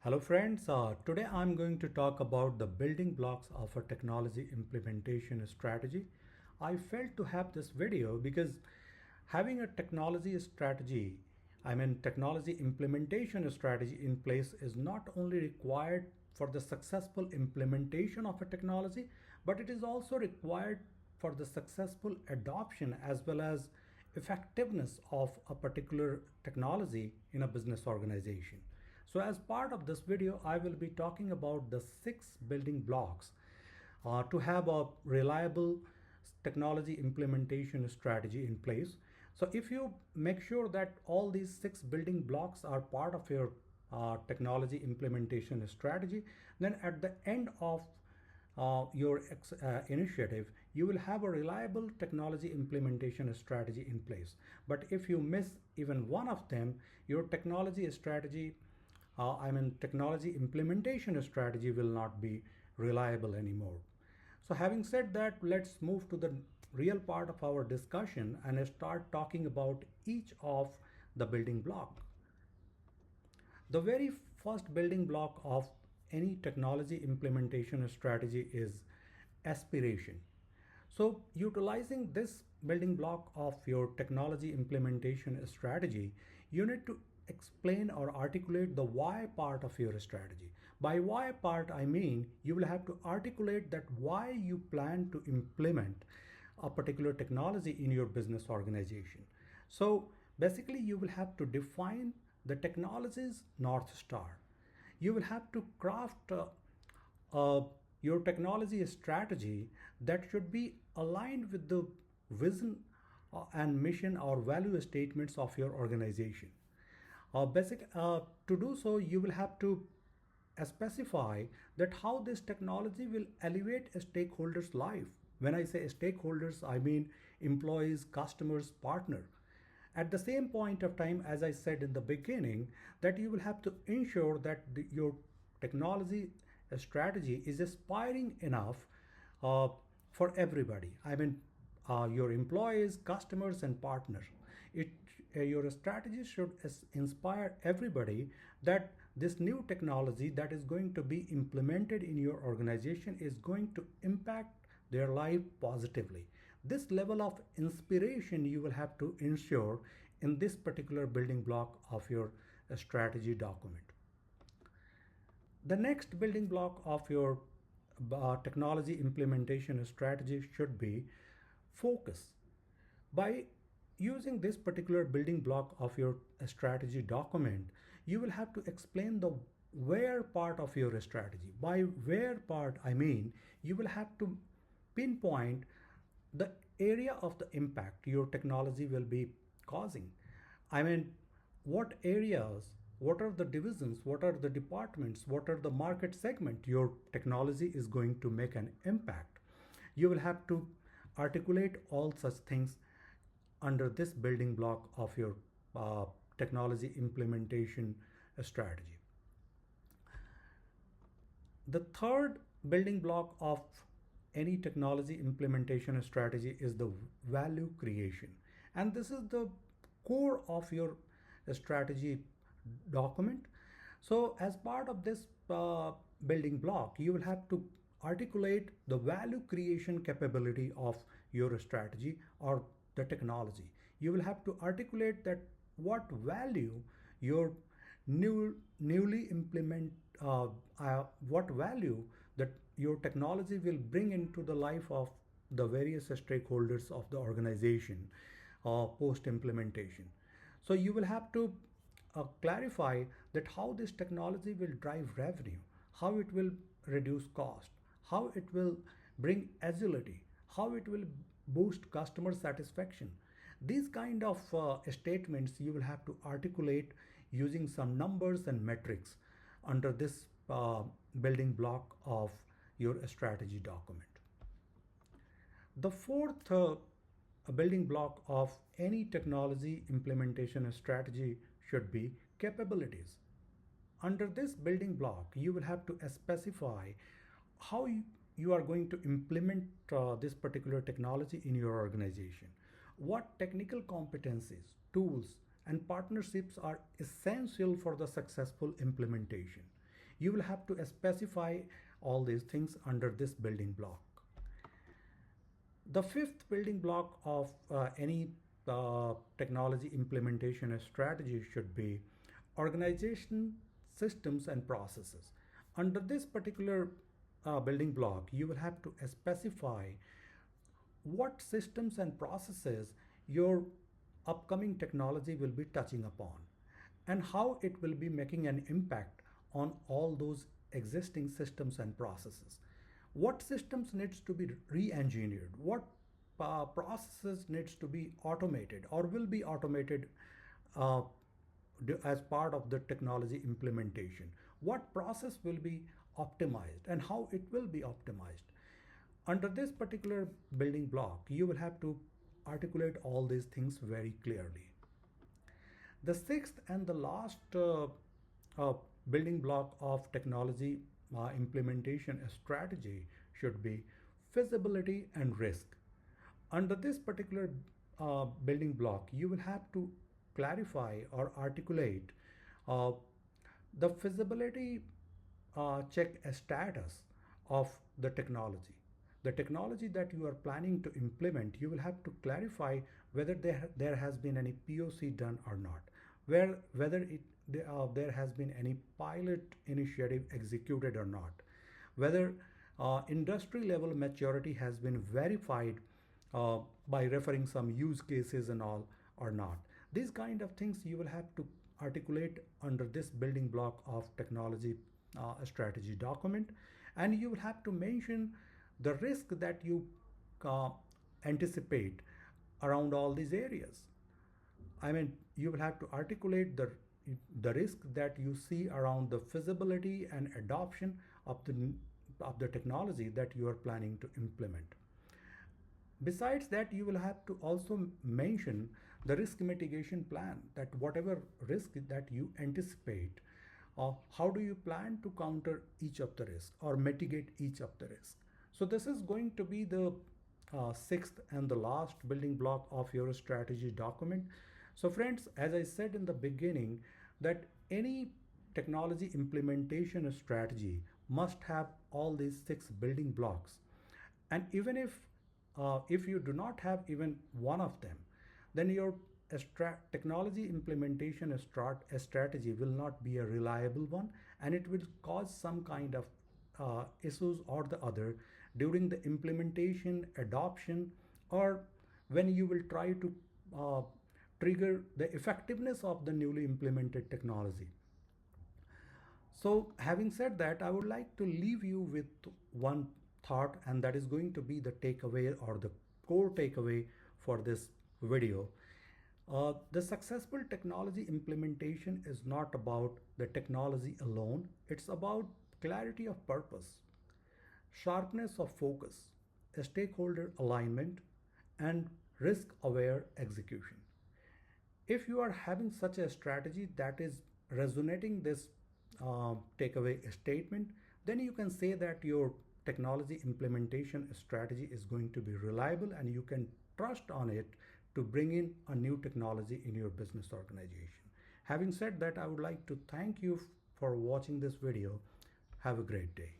Hello friends, today I'm going to talk about the building blocks of a technology implementation strategy. I felt to have this video because having a technology implementation strategy in place is not only required for the successful implementation of a technology, but it is also required for the successful adoption as well as effectiveness of a particular technology in a business organization. So as part of this video, I will be talking about the 6 building blocks to have a reliable technology implementation strategy in place. So if you make sure that all these 6 building blocks are part of your technology implementation strategy, then at the end of your initiative, you will have a reliable technology implementation strategy in place. But if you miss even one of them, your technology implementation strategy will not be reliable anymore. So having said that, let's move to the real part of our discussion and start talking about each of the building block. The very first building block of any technology implementation strategy is aspiration. So utilizing this building block of your technology implementation strategy, you need to explain or articulate the why part of your strategy. By why part, I mean you will have to articulate that why you plan to implement a particular technology in your business organization. So basically you will have to define the technology's North Star. You will have to craft uh, your technology strategy that should be aligned with the vision and mission or value statements of your organization. To do so, you will have to specify that how this technology will elevate a stakeholder's life. When I say stakeholders, I mean employees, customers, partner. At the same point of time, as I said in the beginning, that you will have to ensure that your technology strategy is aspiring enough uh, for everybody. Your employees, customers, and partners. Your strategy should inspire everybody that this new technology that is going to be implemented in your organization is going to impact their life positively. This level of inspiration you will have to ensure in this particular building block of your strategy document. The next building block of your technology implementation strategy should be focus. By using this particular building block of your strategy document, you will have to explain the where part of your strategy. By where part, I mean you will have to pinpoint the area of the impact your technology will be causing. I mean, what areas, what are the divisions, what are the departments, what are the market segment your technology is going to make an impact. You will have to articulate all such things under this building block of your technology implementation strategy. The third building block of any technology implementation strategy is the value creation. And this is the core of your strategy document. So as part of this building block, you will have to articulate the value creation capability of your strategy or the technology. You will have to articulate that what value your newly implement what value that your technology will bring into the life of the various stakeholders of the organization post implementation. So you will have to clarify that how this technology will drive revenue, how it will reduce cost, how it will bring agility, how it will boost customer satisfaction. These kind of statements you will have to articulate using some numbers and metrics under this building block of your strategy document. The fourth building block of any technology implementation strategy should be capabilities. Under this building block, you will have to specify how you are going to implement this particular technology in your organization. What technical competencies, tools, and partnerships are essential for the successful implementation. You will have to specify all these things under this building block. The fifth building block of any technology implementation strategy should be organization, systems, and processes. Under this particular building block, you will have to specify what systems and processes your upcoming technology will be touching upon and how it will be making an impact on all those existing systems and processes. What systems needs to be re-engineered? What processes needs to be automated or will be automated uh, as part of the technology implementation? What process will be optimized and how it will be optimized? Under this particular building block, you will have to articulate all these things very clearly. The sixth and the last uh, building block of technology implementation strategy should be feasibility and risk. Under this particular building block, you will have to clarify or articulate uh, the feasibility check status of the technology. The technology that you are planning to implement, you will have to clarify whether there has been any POC done or not, whether there has been any pilot initiative executed or not, whether industry level maturity has been verified by referring some use cases and all or not. These kind of things you will have to articulate under this building block of technology strategy document, and you will have to mention the risk that you uh, anticipate around all these areas. I mean, you will have to articulate the risk that you see around the feasibility and adoption of the technology that you are planning to implement. Besides that, you will have to also mention the risk mitigation plan, that whatever risk that you anticipate, how do you plan to counter each of the risk or mitigate each of the risk. So this is going to be the sixth and the last building block of your strategy document. So friends, as I said in the beginning, that any technology implementation strategy must have all these six building blocks. And even if you do not have even one of them, then your technology implementation strategy will not be a reliable one, and it will cause some kind of issues or the other during the implementation, adoption, or when you will try to trigger the effectiveness of the newly implemented technology. So having said that, I would like to leave you with one thought, and that is going to be the takeaway or the core takeaway for this video. The successful technology implementation is not about the technology alone. It's about clarity of purpose, sharpness of focus, stakeholder alignment, and risk-aware execution. If you are having such a strategy that is resonating this takeaway statement, then you can say that your technology implementation strategy is going to be reliable and you can trust on it to bring in a new technology in your business organization. Having said that, I would like to thank you for watching this video. Have a great day.